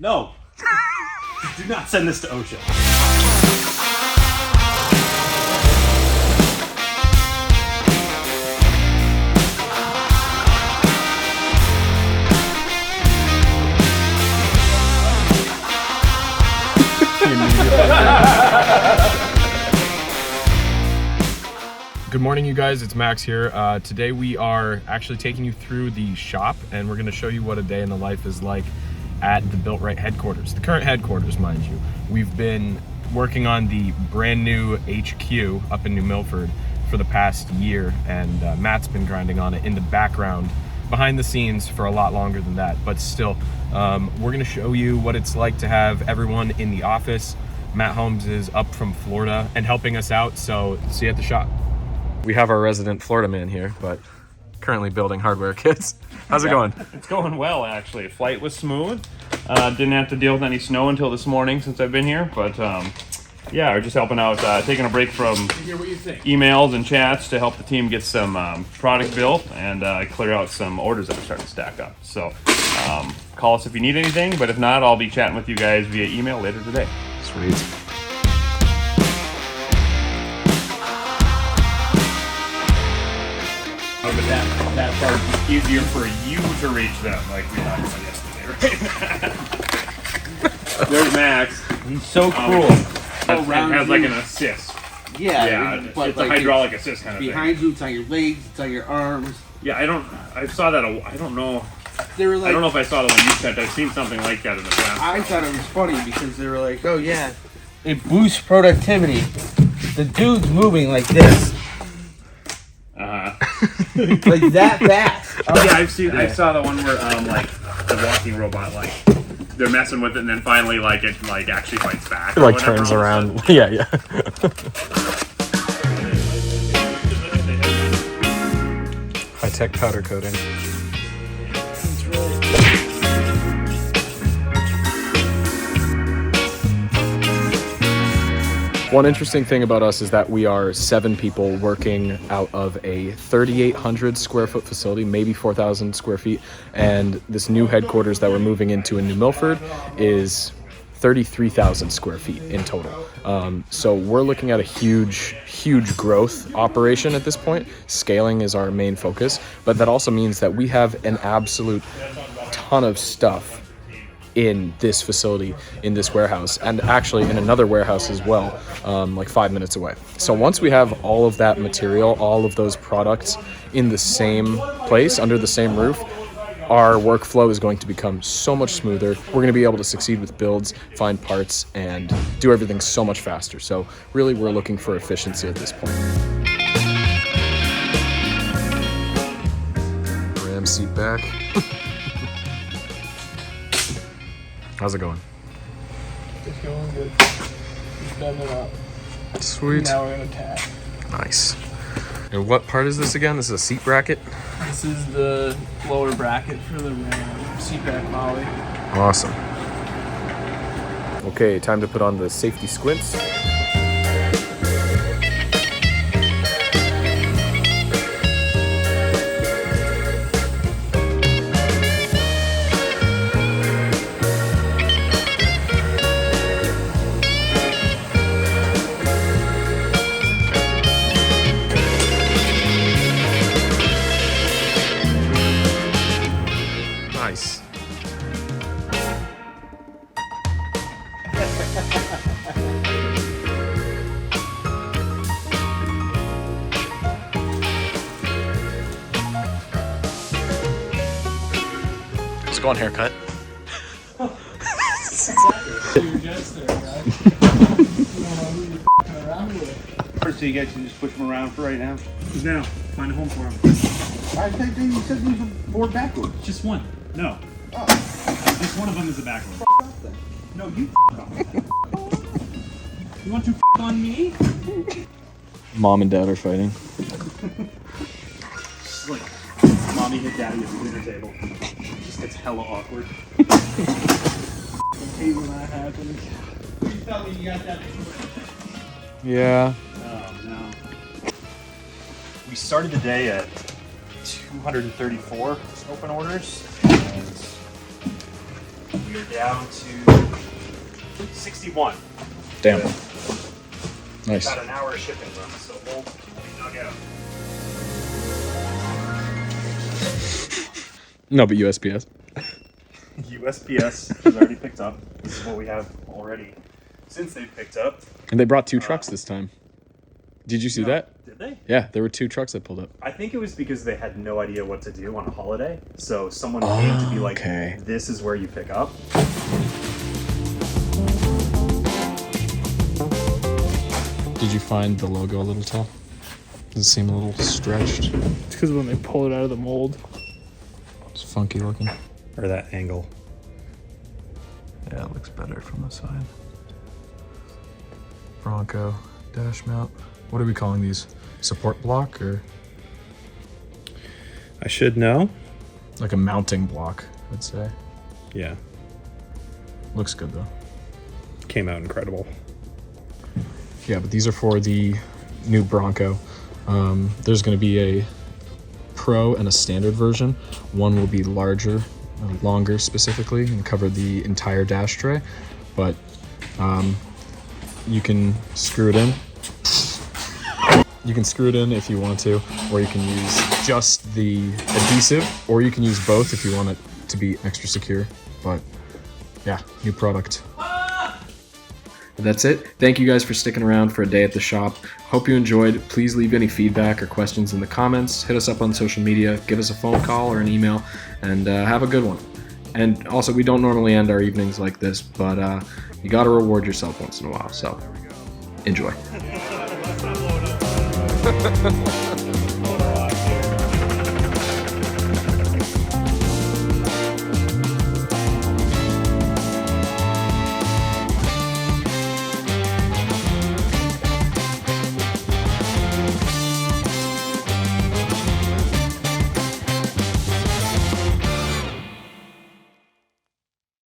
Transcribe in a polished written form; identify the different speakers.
Speaker 1: No. Do not send this to OSHA.
Speaker 2: Good morning, you guys. It's Max here. Today we are actually taking you through the shop, and we're going to show you what a day in the life is like at the Built-Right headquarters, the current headquarters, mind you. We've been working on the brand new HQ up in New Milford for the past year, and Matt's been grinding on it in the background, behind the scenes for a lot longer than that. But still, we're going to show you what it's like to have everyone in the office. Matt Holmes is up from Florida and helping us out, so see you at the shop. We have our resident Florida man here, but currently building hardware kits. How's it going?
Speaker 3: It's going well, actually. Flight was smooth. Didn't have to deal with any snow until this morning since I've been here, but yeah, we're just helping out, taking a break from emails and chats to help the team get some product built and clear out some orders that are starting to stack up. So call us if you need anything, but if not, I'll be chatting with you guys via email later today.
Speaker 2: Sweet.
Speaker 3: But that part's easier for you to reach them, like we talked about yesterday, right? There's Max.
Speaker 4: He's so cool.
Speaker 3: It has like an assist.
Speaker 4: Yeah,
Speaker 3: It's a hydraulic assist kind of
Speaker 4: behind you, it's on your legs, it's on your arms.
Speaker 3: thing. Yeah, I saw that. I don't know.
Speaker 4: They were like,
Speaker 3: I don't know if I saw the one you sent. I've seen something like that in the past.
Speaker 4: I thought it was funny because they were like, oh yeah, it boosts productivity. The dude's moving like this, like that fast.
Speaker 3: Oh yeah, I saw the one where like the walking robot, like they're messing with it, and then finally it actually fights back.
Speaker 2: It like turns around. Yeah. High-tech powder coating. One interesting thing about us is that we are 7 people working out of a 3,800 square foot facility, maybe 4,000 square feet. And this new headquarters that we're moving into in New Milford is 33,000 square feet in total. So we're looking at a huge growth operation at this point. Scaling is our main focus, but that also means that we have an absolute ton of stuff in this facility, in this warehouse, and actually in another warehouse as well, like 5 minutes away. So once we have all of that material, all of those products in the same place, under the same roof, our workflow is going to become so much smoother. We're going to be able to succeed with builds, find parts, and do everything so much faster. So really, we're looking for efficiency at this point. Ram seat back. How's it going?
Speaker 5: It's going good. Just bend it up.
Speaker 2: Sweet.
Speaker 5: Now we're gonna tack.
Speaker 2: Nice. And what part is this again? This is a seat bracket?
Speaker 5: This is the lower bracket for the seat back molly.
Speaker 2: Awesome. Okay, time to put on the safety squints. Nice. Let's go on haircut.
Speaker 4: So you guys can just push him around for right now.
Speaker 1: Now, find a home for him.
Speaker 4: I think you said these were board backwards.
Speaker 1: Just one. No.
Speaker 4: Oh,
Speaker 1: Just one of them is a backward.
Speaker 4: up then.
Speaker 1: No, you You want to on me?
Speaker 2: Mom and dad are fighting.
Speaker 1: Just like, mommy hit daddy at the dinner table. It just gets hella awkward.
Speaker 5: I hate when that happens.
Speaker 4: Please tell me you got that.
Speaker 2: Yeah.
Speaker 1: Oh no. We started the day at 234 open orders, and We are down to 61.
Speaker 2: Damn.
Speaker 1: With
Speaker 2: Nice.
Speaker 1: about an hour of shipping run, so we'll dug out.
Speaker 2: No, but USPS.
Speaker 1: USPS has already picked up. This is what we have already since they've picked up.
Speaker 2: And they brought 2 trucks this time. Did you see that?
Speaker 1: Did they?
Speaker 2: Yeah, there were 2 trucks that pulled up.
Speaker 1: I think it was because they had no idea what to do on a holiday. So someone came to be like,
Speaker 2: okay.
Speaker 1: this is where you pick up.
Speaker 2: Did you find the logo a little tall? Does it seem a little stretched?
Speaker 5: It's because when they pull it out of the mold.
Speaker 2: It's funky looking.
Speaker 1: Or that angle.
Speaker 2: Yeah, it looks better from the side. Bronco dash mount. What are we calling these? Support block or
Speaker 1: I should know.
Speaker 2: like a mounting block, I'd say.
Speaker 1: Yeah.
Speaker 2: Looks good though.
Speaker 1: Came out incredible.
Speaker 2: Yeah, but these are for the new Bronco. There's going to be a Pro and a standard version. One will be larger, longer specifically, and cover the entire dash tray. But you can screw it in. You can screw it in if you want to, or you can use just the adhesive, or you can use both if you want it to be extra secure. But yeah, new product. That's it. Thank you guys for sticking around for a day at the shop. Hope you enjoyed. Please leave any feedback or questions in the comments. Hit us up on social media. Give us a phone call or an email, and have a good one. And also, we don't normally end our evenings like this, but you got to reward yourself once in a while. So enjoy.